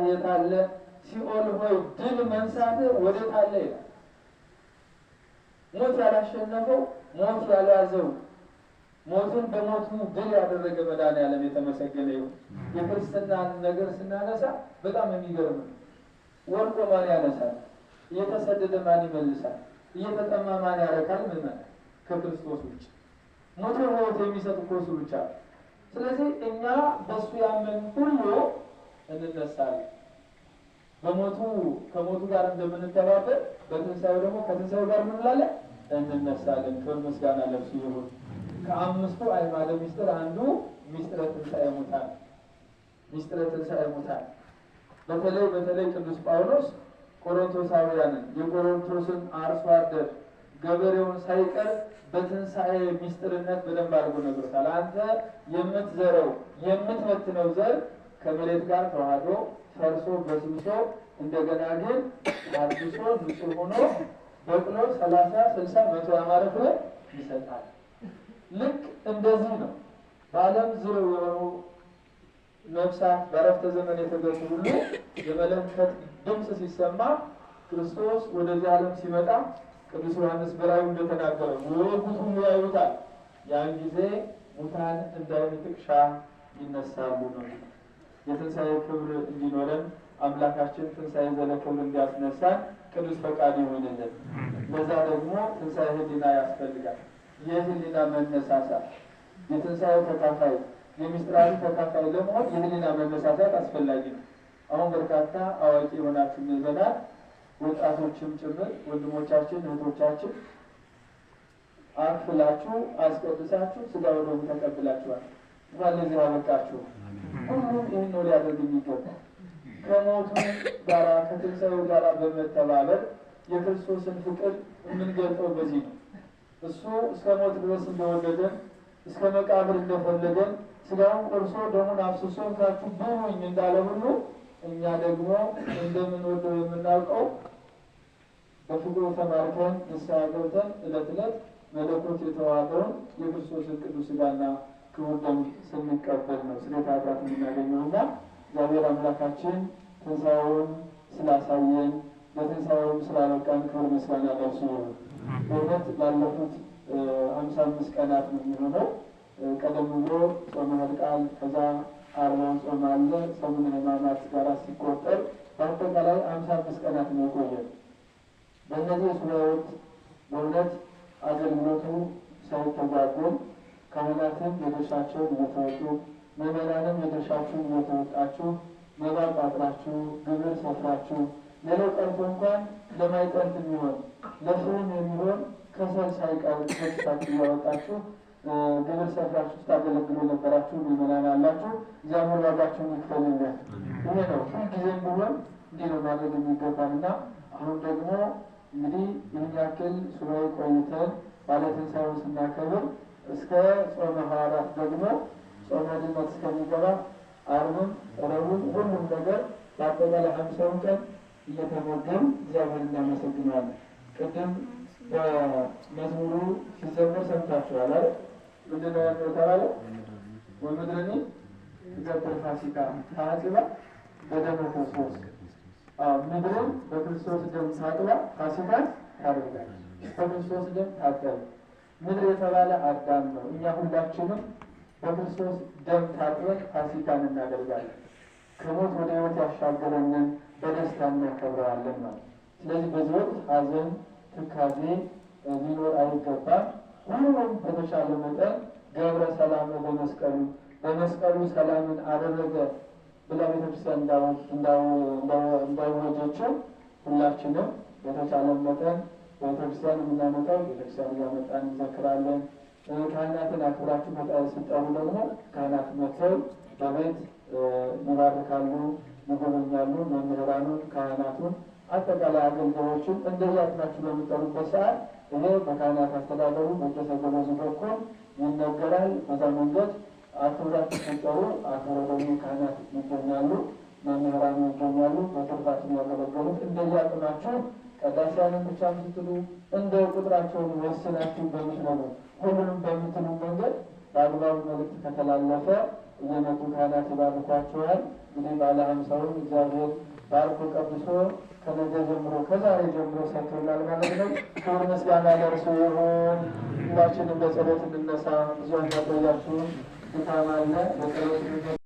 የት አለ? ሲኦል ሆይ ድል መንሳት ወዴት አለ ይላል። ሞት ያላሸነፈው ሞት ያልያዘው ሞትን በሞቱ ድል ያደረገ መድኃኒዓለም የተመሰገነ ይሁን። የክርስትናን ነገር ስናነሳ በጣም የሚገርም ነው። ወድቆ ማን ያነሳል? እየተሰደደ ማን ይመልሳል? እየተጠማ ማን ያረካል? ምዕመናን ከክርስቶስ ውጭ ሞቶ ሕይወት የሚሰጥ እኮ እሱ ብቻ። ስለዚህ እኛ በእሱ ያመን ሁሉ እንነሳለን። በሞቱ ከሞቱ ጋር እንደምንተባበር በትንሣኤው ደግሞ ከትንሣኤው ጋር ምን እንላለን? እንነሳለን። ክብር ምስጋና ለእርሱ ይሁን። ከአምስቱ አዕማደ ምስጢር አንዱ ምስጢረ ትንሣኤ ሙታን። ምስጢረ ትንሣኤ ሙታን በተለይ ቅዱስ ጳውሎስ ቆሮንቶሳውያንን የቆሮንቶስን አርሶ አደር ገበሬውን ሳይቀር በትንሣኤ ምስጢርነት በደንብ አድርጎ ነግሮታል። አንተ የምትዘረው የምትበትነው ዘር ከመሬት ጋር ተዋህዶ ፈርሶ በስብሶ እንደገና ግን አድሶ ንጹሕ ሆኖ በቅሎ 30 60 100 ያማረ ፍሬ ይሰጣል። ልክ እንደዚህ ነው። በዓለም ዙሪያ የሆኑ ነፍሳት በዕረፍተ ዘመን የተገኙ ሁሉ የመለከት ድምፅ ሲሰማ ክርስቶስ ወደዚህ ዓለም ሲመጣ ቅዱስ ዮሐንስ በራእዩ እንደተናገረ ወጉት ሁሉ ያዩታል። ያን ጊዜ ሙታን እንደ ዓይን ጥቅሻ ይነሳሉ ነው። የትንሣኤ ክብር እንዲኖረን አምላካችን ትንሣኤ ዘለ ክብር እንዲያስነሳን ቅዱስ ፈቃድ ይሆንልን። ለዛ ደግሞ ትንሣኤ ሕሊና ያስፈልጋል። የሕሊና መነሳሳት የትንሣኤው ተካፋይ የምስጢራቱ ተካፋይ ለመሆን የሕሊና መነሳሳት አስፈላጊ ነው። አሁን በርካታ አዋቂ የሆናችሁ ምዕመናን ወጣቶችም ጭምር ወንድሞቻችን እህቶቻችን አክፍላችሁ አስቀድሳችሁ ሥጋ ወደሙ ተቀብላችኋል። እንኳን ለዚህ አበቃችሁ። ሁሉም ይህን ነው ሊያደርግ የሚገባ። ከሞቱ ጋራ ከትንሣኤው ጋራ በመተባበር የክርስቶስን ፍቅር የምንገልጠው በዚህ ነው። እሱ እስከ ሞት ድረስ እንደወደደን እስከ መቃብር እንደፈለገን ሥጋውን ቆርሶ ደሙን አፍስሶ እንካችሁ ብሉኝ እንዳለ ሁሉ እኛ ደግሞ እንደምንወደው የምናውቀው በፍቅሩ ተማርከን ንስሐ ገብተን ዕለት ዕለት መለኮት የተዋሃደውን የክርስቶስን ቅዱስ ሥጋና ክቡር ደም ስንቀበል ነው ስርየተ ኃጢአት የምናገኘውና እግዚአብሔር አምላካችን ትንሣኤውን ስላሳየን በትንሣኤውም ስላበቃን ክብር ምስጋና ለእርሱ ይሁን። በእውነት ላለፉት 55 ቀናት ነው የሚሆነው። ቀደም ብሎ ጾመ ሕልቃል ከዛ ዓርብ ጾም አለ። ሰሙነ ሕማማት ጋር ሲቆጠር በአጠቃላይ 55 ቀናት ነው የቆየን። በእነዚህ ሱባኤዎች በእውነት አገልግሎቱ ሳይተጓጎል ካህናትም የድርሻቸውን እየተወጡ ምዕመናንም የድርሻችሁን እየተወጣችሁ መባ ቋጥራችሁ ግብር ሰፍራችሁ ሌላው ቀርቶ እንኳን ለማይቀርት የሚሆን ለፍሬም የሚሆን ከሰል ሳይቀር ከኪሳችሁ እያወጣችሁ ግብር ሰፍራችሁ ስታገለግሉ የነበራችሁ ምዕመናን አላችሁ። እግዚአብሔር ዋጋችሁን ይክፈልልን። ይሄ ነው ሁልጊዜም ቢሆን እንዲህ ነው ማድረግ የሚገባንና አሁን ደግሞ እንግዲህ ይህን ያክል ሱባኤ ቆይተን ባለትንሣኤውን ስናከብር እስከ ጾመ ሐዋርያት ደግሞ ጾመ ድነት እስከሚገባ ዓርብም ረቡዕም ሁሉም ነገር በአጠቃላይ 50ውን ቀን እየተመገብ እግዚአብሔር እናመሰግናለን። ቅድም በመዝሙሩ ሲዘመር ሰምታችኋል አይደል? ምንድን ነው ያለው የተባለው? ወምድርኒ ትገብር ፋሲካ ታጥባ በደመ ክርስቶስ። ምድርን በክርስቶስ ደም ታጥባ ፋሲካን ታደርጋለች። በክርስቶስ ደም ታጠበ። ምድር የተባለ አዳም ነው። እኛ ሁላችንም በክርስቶስ ደም ታጥበን ፋሲካን እናደርጋለን። ከሞት ወደ ሕይወት ያሻገረንን በደስታ እናከብረዋለን ማለት። ስለዚህ በዚህ ወቅት ሐዘን፣ ትካዜ ሊኖር አይገባም። ሁሉም በተሻለ መጠን ገብረ ሰላም በመስቀሉ ሰላምን አደረገ ብላ ቤተክርስቲያን እንዳወጀችው ሁላችንም በተቻለ መጠን ቤተክርስቲያን የምናመጣው ቤተክርስቲያን እያመጣን እንዘክራለን። ካህናትን አክብራችሁ በጣም ሲጠሩ ደግሞ ካህናት መጥተው በቤት ይባርካሉ፣ ይጎበኛሉ። መምህራኑን፣ ካህናቱን፣ አጠቃላይ አገልጋዮችን እንደዚህ አጥናችሁ በሚጠሩበት ሰዓት ይሄ በካህናት አስተዳደሩ በቄሰ ገበዙ በኩል ይነገራል። በዛ መንገድ አክብራችሁ ሲጠሩ አክብረው ደግሞ ካህናት ይገኛሉ፣ መምህራኑ ይገኛሉ። በትርፋት የሚያገለገሉት እንደዚህ አጥናችሁ ቀዳሲያንን ብቻ ምትሉ እንደ ቁጥራቸውን ወስናችሁ በምትነሩ ሁሉንም በምትሉ መንገድ በአግባቡ መልዕክት ከተላለፈ እየመጡ ካህናት ይባርኳቸዋል። እንግዲህ ባለ ሀምሳውን እግዚአብሔር ባርኮ ቀድሶ ከነገ ጀምሮ ከዛሬ ጀምሮ ሰጥቶናል ማለት ነው። ክብር ምስጋና ለእርሱ ይሁን። ሁላችንም በጸሎት እንነሳ። ብዙ ያቆያችሁን ድካም አለ። በጸሎት